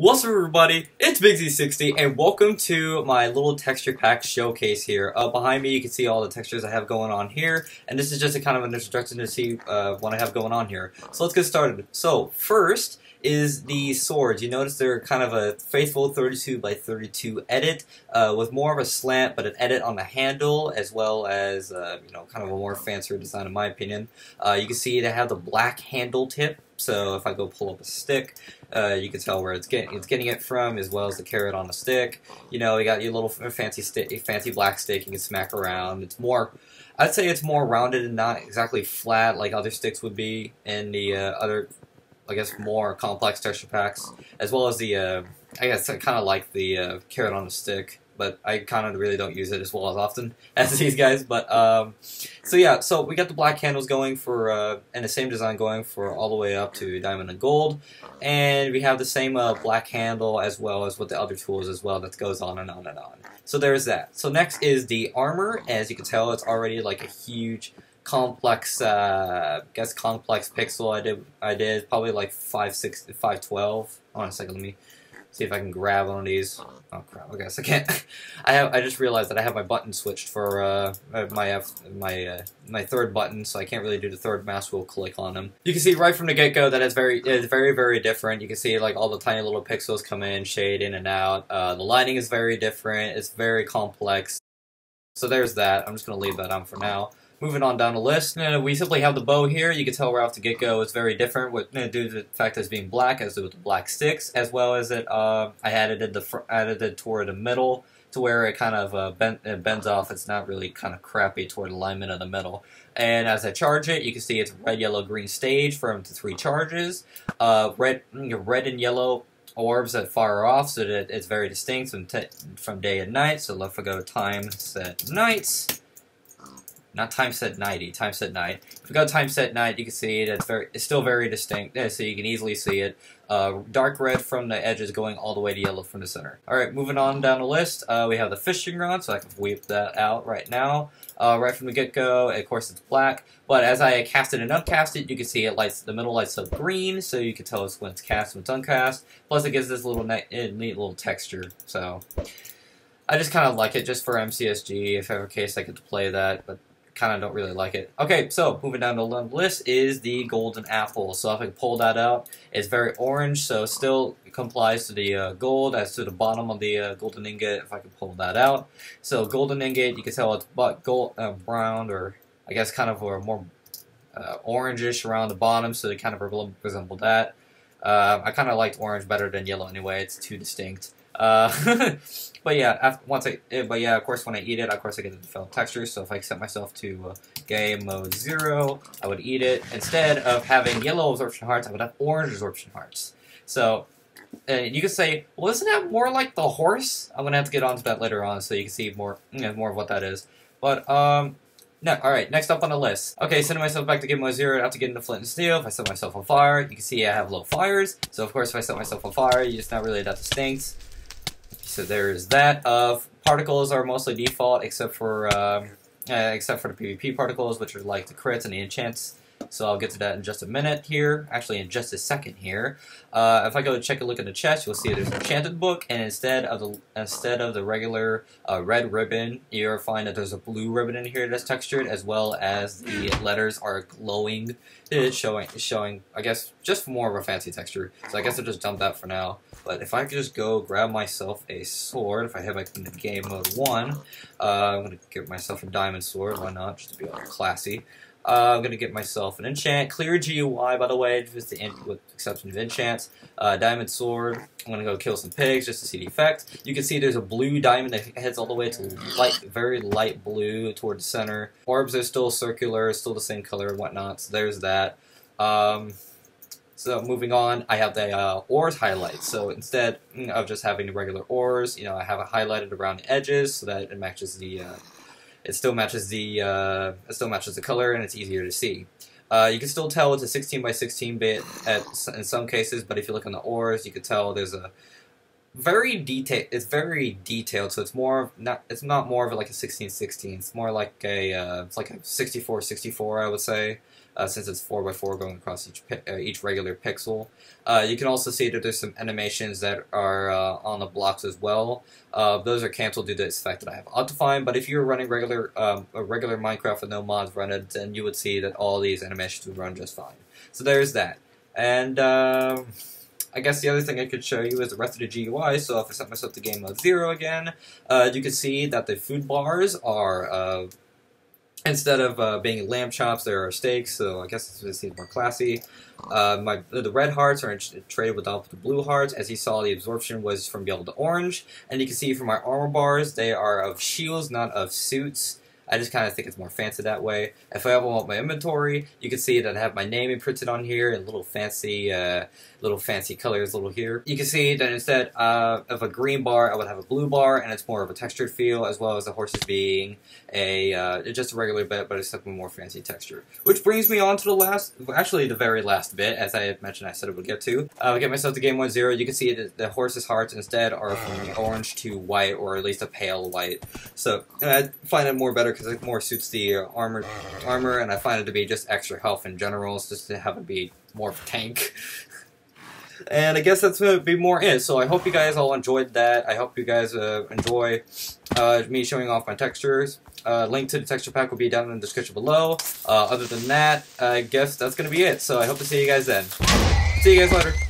What's up, everybody? It's BigZ60 and welcome to my little texture pack showcase here. Behind me you can see all the textures I have going on here, and this is just a kind of an introduction to see what I have going on here. So let's get started. So first is the swords. You notice they're kind of a faithful 32 by 32 edit with more of a slant, but an edit on the handle as well as kind of a more fancier design in my opinion. You can see they have the black handle tip. So if I go pull up a stick, you can tell where it's getting it from, as well as the carrot on the stick. You know, you got your little fancy black stick you can smack around. It's more, I'd say it's more rounded and not exactly flat like other sticks would be in the other, I guess, more complex texture packs, as well as the, I guess I kind of like the carrot on the stick, but I kind of really don't use it as well as often as these guys. But so yeah, so we got the black handles going for and the same design going for all the way up to diamond and gold, and we have the same black handle as well as with the other tools as well. That goes on and on and on. So there's that. So next is the armor. As you can tell, it's already like a huge complex complex pixel. I did probably like 512. Hold on a second, let me see if I can grab one of these. Oh crap, I guess I can't. I just realized that I have my button switched for my third button, so I can't really do the third mouse wheel click on them. You can see right from the get-go that it's very different. You can see like all the tiny little pixels come in, shade in and out. The lighting is very different. It's very complex. So there's that. I'm just gonna leave that on for now. Moving on down the list, we simply have the bow here. You can tell right off the get-go it's very different due to the fact that it's being black, as with the black sticks, as well as it I added it toward the middle to where it kind of bends off. It's not really kind of crappy toward the alignment of the middle. And as I charge it, you can see it's red, yellow, green stage for up to 3 charges. Red and yellow orbs that fire off, so that it's very distinct from day and night. So if I go time set nights. Not time set 90, time set night. If we go time set night, you can see it's still very distinct, so you can easily see it. Dark red from the edges going all the way to yellow from the center. Alright, moving on down the list, we have the fishing rod, so I can whip that out right now. Right from the get-go, of course it's black, but as I cast it and uncast it, you can see the middle lights up green, so you can tell us when it's cast and when it's uncast. Plus it gives this little neat little texture, so I just kind of like it just for MCSG, if ever case I get to play that, but kind of don't really like it. Okay, so moving down the list is the golden apple. So if I can pull that out, it's very orange, so still complies to the gold as to the bottom of the golden ingot. If I can pull that out, so golden ingot, you can tell it's gold, brown, or I guess kind of more orangish around the bottom, so they kind of resemble that. I kind of liked orange better than yellow anyway. It's too distinct. But yeah, of course, when I eat it, of course, I get the developed texture. So if I set myself to game mode 0, I would eat it. Instead of having yellow absorption hearts, I would have orange absorption hearts. So you could say, well, isn't that more like the horse? I'm gonna have to get onto that later on, so you can see more of what that is. But no, alright, next up on the list. Okay, sending myself back to game mode 0, I have to get into flint and steel. If I set myself on fire, you can see I have low fires. So of course, if I set myself on fire, it's not really that distinct. So there's that. Particles are mostly default, except for the PvP particles, which are like the crits and the enchants. So I'll get to that in just a minute here. Actually, in just a second here. If I go check a look at the chest, you'll see there's an enchanted book, and instead of the regular red ribbon, you'll find that there's a blue ribbon in here that's textured, as well as the letters are glowing. It's showing, I guess, just more of a fancy texture. So I guess I'll just dump that for now. But if I could just go grab myself a sword, if I head back into game mode 1, I'm going to get myself a diamond sword, why not, just to be all classy. I'm going to get myself an enchant, clear GUI by the way, just with exception of enchants, diamond sword. I'm going to go kill some pigs just to see the effect. You can see there's a blue diamond that heads all the way to very light blue toward the center. Orbs are still circular, still the same color and whatnot, so there's that. So moving on, I have the ores highlight. So instead of just having the regular ores, I have it highlighted around the edges so that it matches the it still matches the color, and it's easier to see. You can still tell it's a 16 by 16 bit in some cases, but if you look on the ores, you can tell there's a very detailed. It's very detailed, so it's not more of like a 16:16. It's more like a 64:64, I would say. since it's 4x4 going across each regular pixel. You can also see that there's some animations that are on the blocks as well. Those are canceled due to the fact that I have Optifine, but if you're running a regular Minecraft with no mods running, then you would see that all these animations would run just fine. So there's that. And I guess the other thing I could show you is the rest of the GUI. So if I set myself to game mode 0 again, you can see that the food bars are, instead of being lamb chops, there are steaks, so I guess this seems more classy. The red hearts are traded with the blue hearts. As you saw, the absorption was from yellow to orange. And you can see from my armor bars, they are of shields, not of suits. I just kind of think it's more fancy that way. If I open up my inventory, you can see that I have my name imprinted on here in little fancy colors here. You can see that instead of a green bar, I would have a blue bar, and it's more of a textured feel, as well as the horses being just a regular bit, but it's a more fancy texture. Which brings me on to the very last bit, as I had mentioned I said I would get to. I'll get myself to game mode 0. You can see that the horse's hearts instead are from orange to white, or at least a pale white. So I find it more better because it more suits the armor, and I find it to be just extra health in general, it's just to have it be more of a tank. And I guess that's going to be more it. So I hope you guys all enjoyed that. I hope you guys enjoy me showing off my textures. Link to the texture pack will be down in the description below. Other than that, I guess that's going to be it. So I hope to see you guys then. See you guys later.